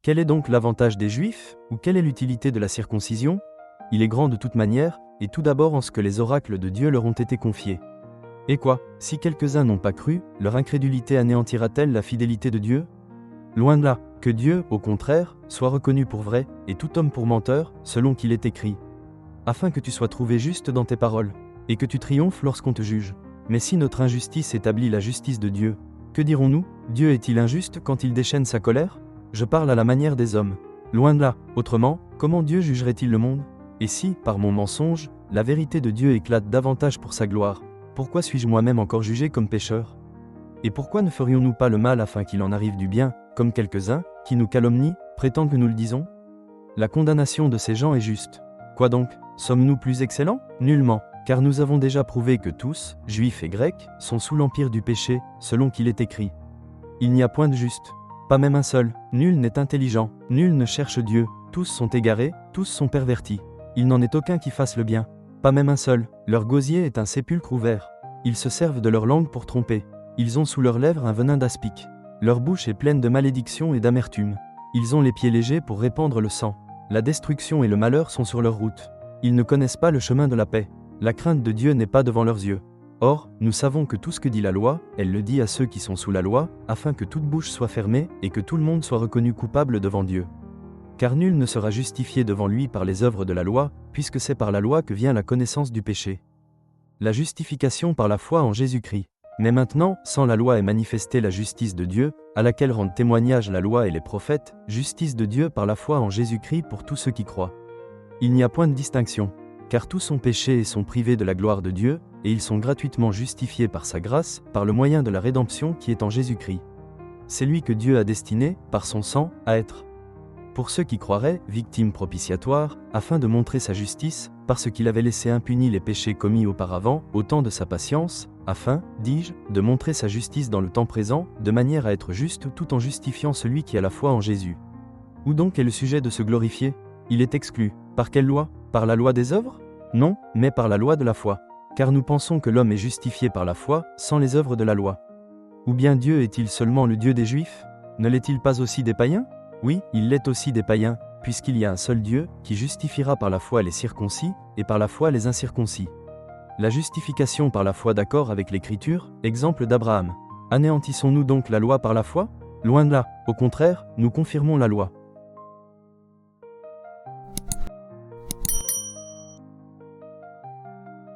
Quel est donc l'avantage des Juifs, ou quelle est l'utilité de la circoncision? Il est grand de toute manière, et tout d'abord en ce que les oracles de Dieu leur ont été confiés. Et quoi, si quelques-uns n'ont pas cru, leur incrédulité anéantira-t-elle la fidélité de Dieu? Loin de là, que Dieu, au contraire, soit reconnu pour vrai, et tout homme pour menteur, selon qu'il est écrit. Afin que tu sois trouvé juste dans tes paroles, et que tu triomphes lorsqu'on te juge. Mais si notre injustice établit la justice de Dieu, que dirons-nous? Dieu est-il injuste quand il déchaîne sa colère? Je parle à la manière des hommes. Loin de là, autrement, comment Dieu jugerait-il le monde? Et si, par mon mensonge, la vérité de Dieu éclate davantage pour sa gloire, pourquoi suis-je moi-même encore jugé comme pécheur? Et pourquoi ne ferions-nous pas le mal afin qu'il en arrive du bien, comme quelques-uns, qui nous calomnient, prétendent que nous le disons? La condamnation de ces gens est juste. Quoi donc? Sommes-nous plus excellents? Nullement, car nous avons déjà prouvé que tous, juifs et grecs, sont sous l'empire du péché, selon qu'il est écrit. Il n'y a point de juste, pas même un seul, nul n'est intelligent, nul ne cherche Dieu, tous sont égarés, tous sont pervertis. Il n'en est aucun qui fasse le bien, pas même un seul, leur gosier est un sépulcre ouvert. Ils se servent de leur langue pour tromper, ils ont sous leurs lèvres un venin d'aspic. Leur bouche est pleine de malédiction et d'amertume. Ils ont les pieds légers pour répandre le sang. La destruction et le malheur sont sur leur route. Ils ne connaissent pas le chemin de la paix. La crainte de Dieu n'est pas devant leurs yeux. Or, nous savons que tout ce que dit la loi, elle le dit à ceux qui sont sous la loi, afin que toute bouche soit fermée et que tout le monde soit reconnu coupable devant Dieu. Car nul ne sera justifié devant lui par les œuvres de la loi, puisque c'est par la loi que vient la connaissance du péché. La justification par la foi en Jésus-Christ. Mais maintenant, sans la loi est manifestée la justice de Dieu, à laquelle rendent témoignage la loi et les prophètes, justice de Dieu par la foi en Jésus-Christ pour tous ceux qui croient. Il n'y a point de distinction, car tous sont péchés et sont privés de la gloire de Dieu, et ils sont gratuitement justifiés par sa grâce, par le moyen de la rédemption qui est en Jésus-Christ. C'est lui que Dieu a destiné, par son sang, à être, pour ceux qui croiraient, victime propitiatoire, afin de montrer sa justice, parce qu'il avait laissé impunis les péchés commis auparavant, au temps de sa patience, afin, dis-je, de montrer sa justice dans le temps présent, de manière à être juste tout en justifiant celui qui a la foi en Jésus. Où donc est le sujet de se glorifier? Il est exclu. Par quelle loi? Par la loi des œuvres? Non, mais par la loi de la foi. Car nous pensons que l'homme est justifié par la foi, sans les œuvres de la loi. Ou bien Dieu est-il seulement le Dieu des Juifs? Ne l'est-il pas aussi des païens? Oui, il l'est aussi des païens, puisqu'il y a un seul Dieu, qui justifiera par la foi les circoncis, et par la foi les incirconcis. La justification par la foi d'accord avec l'Écriture, exemple d'Abraham. Anéantissons-nous donc la loi par la foi? Loin de là, au contraire, nous confirmons la loi.